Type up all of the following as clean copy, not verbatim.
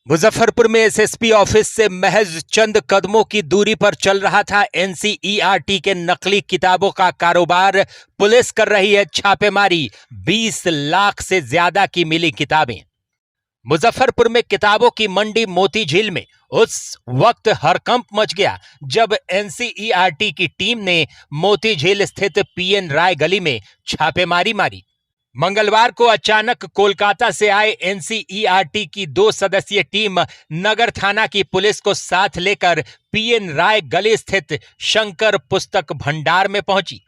मुजफ्फरपुर में SSP office से महज चंद कदमों की दूरी पर चल रहा था एनसीईआरटी के नकली किताबों का कारोबार। पुलिस कर रही है छापेमारी। 20 लाख से ज्यादा की मिली किताबें। मुजफ्फरपुर में किताबों की मंडी मोती झील में उस वक्त हड़कंप मच गया जब एनसीईआरटी की टीम ने मोती झील स्थित पीएन राय गली में छापेमारी मारी। मंगलवार को अचानक कोलकाता से आए एनसीईआरटी की 2 सदस्यीय टीम नगर थाना की पुलिस को साथ लेकर पीएन राय गली स्थित शंकर पुस्तक भंडार में पहुंची।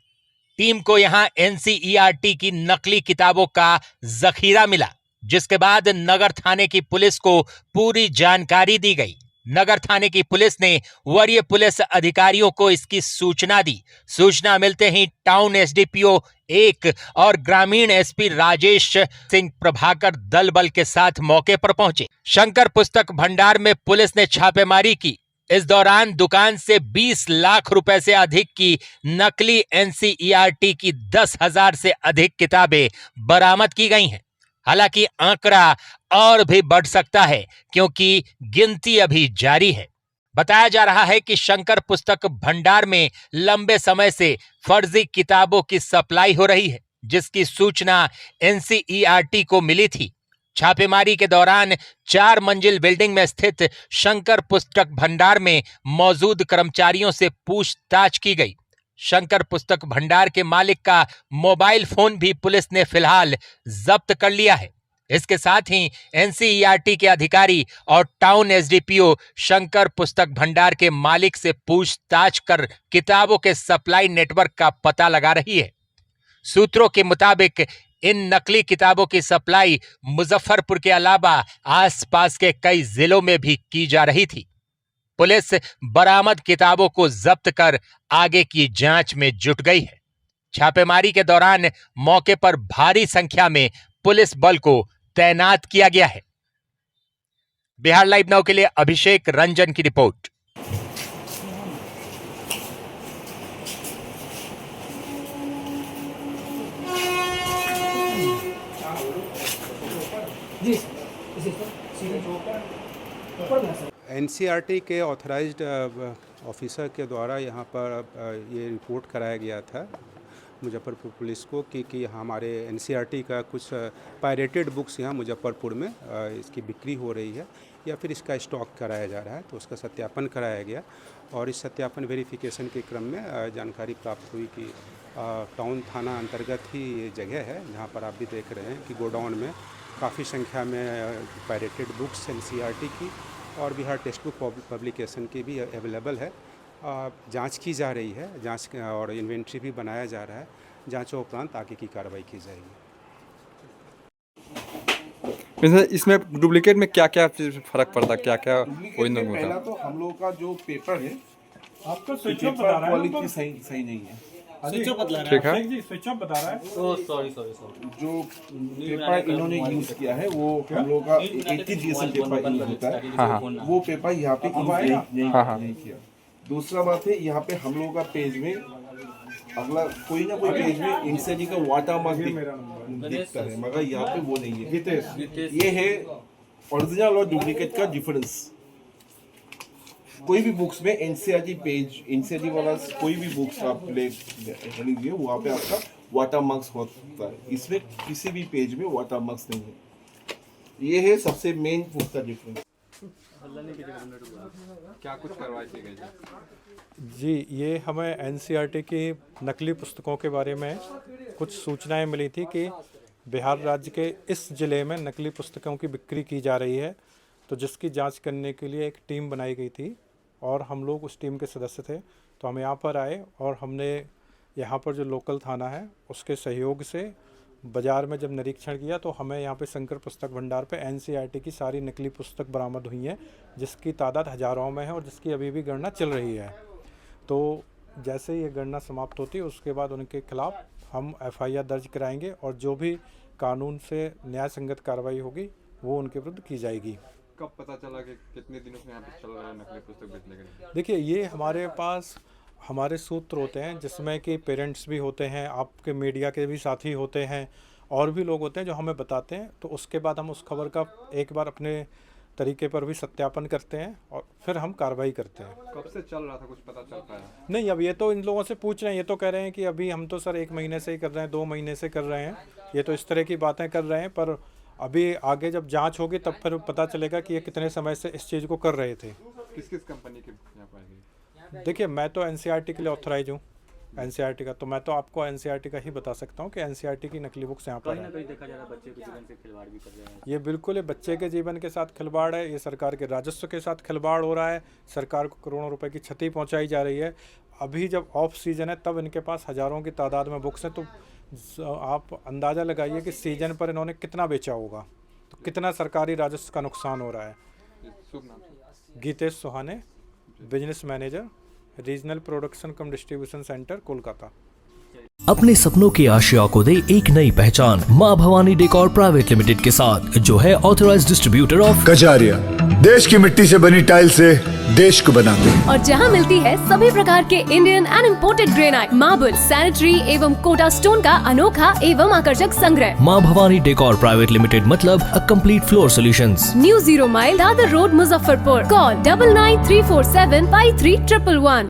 टीम को यहां एनसीईआरटी की नकली किताबों का जखीरा मिला, जिसके बाद नगर थाने की पुलिस को पूरी जानकारी दी गई। नगर थाने की पुलिस ने वरीय पुलिस अधिकारियों को इसकी सूचना दी। सूचना मिलते ही टाउन एसडीपीओ 1 और ग्रामीण एसपी राजेश सिंह प्रभाकर दल बल के साथ मौके पर पहुंचे। शंकर पुस्तक भंडार में पुलिस ने छापेमारी की। इस दौरान दुकान से 20 लाख रुपए से अधिक की नकली एनसीईआरटी की 10,000 से अधिक किताबें बरामद की गई हैं। हालांकि आंकड़ा और भी बढ़ सकता है, क्योंकि गिनती अभी जारी है। बताया जा रहा है कि शंकर पुस्तक भंडार में लंबे समय से फर्जी किताबों की सप्लाई हो रही है, जिसकी सूचना एनसीईआरटी को मिली थी। छापेमारी के दौरान 4 मंजिल बिल्डिंग में स्थित शंकर पुस्तक भंडार में मौजूद कर्मचारियों से पूछताछ की गई। शंकर पुस्तक भंडार के मालिक का मोबाइल फोन भी पुलिस ने फिलहाल जब्त कर लिया है। इसके साथ ही एनसीईआरटी के अधिकारी और टाउन एसडीपीओ शंकर पुस्तक भंडार के मालिक से पूछताछ कर किताबों के सप्लाई नेटवर्क का पता लगा रही है। सूत्रों के मुताबिक इन नकली किताबों की सप्लाई मुजफ्फरपुर के अलावा आसपास के कई जिलों में भी की जा रही थी। पुलिस बरामद किताबों को जब्त कर आगे की जांच में जुट गई है। छापेमारी के दौरान मौके पर भारी संख्या में पुलिस बल को तैनात किया गया है। बिहार लाइव नाउ के लिए अभिषेक रंजन की रिपोर्ट। एनसीईआरटी के ऑथराइज्ड ऑफिसर के द्वारा यहाँ पर ये रिपोर्ट कराया गया था मुजफ्फरपुर पुलिस को कि हमारे एनसीईआरटी का कुछ पायरेटेड बुक्स यहाँ मुजफ्फरपुर में इसकी बिक्री हो रही है या फिर इसका स्टॉक कराया जा रहा है। तो उसका सत्यापन कराया गया और इस सत्यापन वेरिफिकेशन के क्रम में जानकारी प्राप्त हुई कि टाउन थाना अंतर्गत ही ये जगह है जहाँ पर आप भी देख रहे हैं कि गोडाउन में काफ़ी संख्या में पायरेटेड बुक्स एनसीईआरटी की और बिहार टेक्स्ट बुक पब्लिकेशन की भी अवेलेबल है। जांच की जा रही है, जांच और इन्वेंट्री भी बनाया जा रहा है। जांचों उपरांत आगे की कार्रवाई की जाएगी। इसमें डुप्लीकेट में क्या क्या फर्क पड़ता, क्या क्या ओरिजिनल होता है? पहला तो हम लोग का जो पेपर है आपका स्विच ऑफ बता रहा है, क्वालिटी सही नहीं है। स्विच ऑफ बता रहा है, ठीक है। अभिषेक जी स्विच ऑफ बता रहा है। Oh sorry. जो पेपर इन्होंने यूज किया है वो हम लोग का ATGSM पेपर यूज होता है। हाँ हाँ वो पेपर यहाँ पे यूज हाँ। नहीं किया। दूसरा बात है यहाँ पे हम लोग का पेज में अगला कोई ना कोई पेज में इनसे जी का वाटर मार्क दिखता है, मगर यहाँ पे वो नहीं है। ये है ओरिजिनल और डुप्लीकेट का डिफरेंस। कोई भी बुक्स में एनसीईआरटी पेज एनसीईआरटी वाला कोई भी बुक्स आप ले लीजिए, वहाँ पे आपका वाटर मार्क्स होता है। इसमें किसी भी पेज में वाटर मार्क्स नहीं है। ये है सबसे मेन बुक का डिफरेंस। क्या कुछ कार्रवाई की गई जी, ये हमें एनसीईआरटी की नकली पुस्तकों के बारे में कुछ सूचनाएं मिली थी कि बिहार राज्य के इस ज़िले में नकली पुस्तकों की बिक्री की जा रही है। तो जिसकी जांच करने के लिए एक टीम बनाई गई थी और हम लोग उस टीम के सदस्य थे। तो हम यहाँ पर आए और हमने यहाँ पर जो लोकल थाना है उसके सहयोग से बाज़ार में जब निरीक्षण किया तो हमें यहाँ पे शंकर पुस्तक भंडार पे एनसीईआरटी की सारी नकली पुस्तक बरामद हुई हैं, जिसकी तादाद हज़ारों में है और जिसकी अभी भी गणना चल रही है। तो जैसे ये गणना समाप्त होती है उसके बाद उनके खिलाफ हम FIR दर्ज कराएंगे और जो भी कानून से न्याय संगत कार्रवाई होगी वो उनके विरुद्ध की जाएगी। कब पता चला कि कितने दिनों से यहाँ पे चल रहा है नकली पुस्तक बेचने के लिए? देखिए, ये हमारे पास हमारे सूत्र होते हैं जिसमें कि पेरेंट्स भी होते हैं, आपके मीडिया के भी साथी होते हैं और भी लोग होते हैं जो हमें बताते हैं। तो उसके बाद हम उस खबर का एक बार अपने तरीके पर भी सत्यापन करते हैं और फिर हम कार्रवाई करते हैं। कब से चल रहा था, कुछ पता चल पाया? नहीं, अब ये तो इन लोगों से पूछ रहे हैं, ये तो कह रहे हैं कि अभी हम तो सर 1 महीने से ही कर रहे हैं, 2 महीने से कर रहे हैं, ये तो इस तरह की बातें कर रहे हैं। पर अभी आगे जब जांच होगी तब फिर पता चलेगा कि ये कितने समय से इस चीज़ को कर रहे थे। किस किस कंपनी के यहाँ पाई गई? देखिए, मैं तो एनसीईआरटी के लिए ऑथराइज हूँ, एनसीईआरटी का, तो मैं तो आपको एनसीईआरटी का ही बता सकता हूँ कि एनसीईआरटी की नकली बुक्स यहाँ पर हैं। देखा जा रहा है बच्चे के जीवन से खिलवाड़ भी कर रहे हैं। ये बिल्कुल बच्चे के जीवन के साथ खिलवाड़ है, ये सरकार के राजस्व के साथ खिलवाड़ हो रहा है, सरकार को करोड़ों रुपए की क्षति पहुंचाई जा रही है। अभी जब ऑफ सीजन है तब इनके पास हज़ारों की तादाद में बुक्स हैं, तो आप अंदाज़ा लगाइए कि सीजन पर इन्होंने कितना बेचा होगा, तो कितना सरकारी राजस्व का नुकसान हो रहा है। शुभ नाम? Geetesh Sohane, business manager, regional production cum distribution centre, Kolkata. अपने सपनों की आशिया को दे एक नई पहचान माँ भवानी डेकोर प्राइवेट लिमिटेड के साथ, जो है ऑथराइज्ड डिस्ट्रीब्यूटर ऑफ कजारिया। देश की मिट्टी से बनी टाइल से देश को बनाते हैं, और जहां मिलती है सभी प्रकार के Indian and imported granite, marble, sanitary एवं कोटा स्टोन का अनोखा एवं आकर्षक संग्रह। माँ भवानी डेकोर प्राइवेट लिमिटेड मतलब a complete floor solutions. New 0 mile Dadar road, Muzaffarpur. Call 9934753111।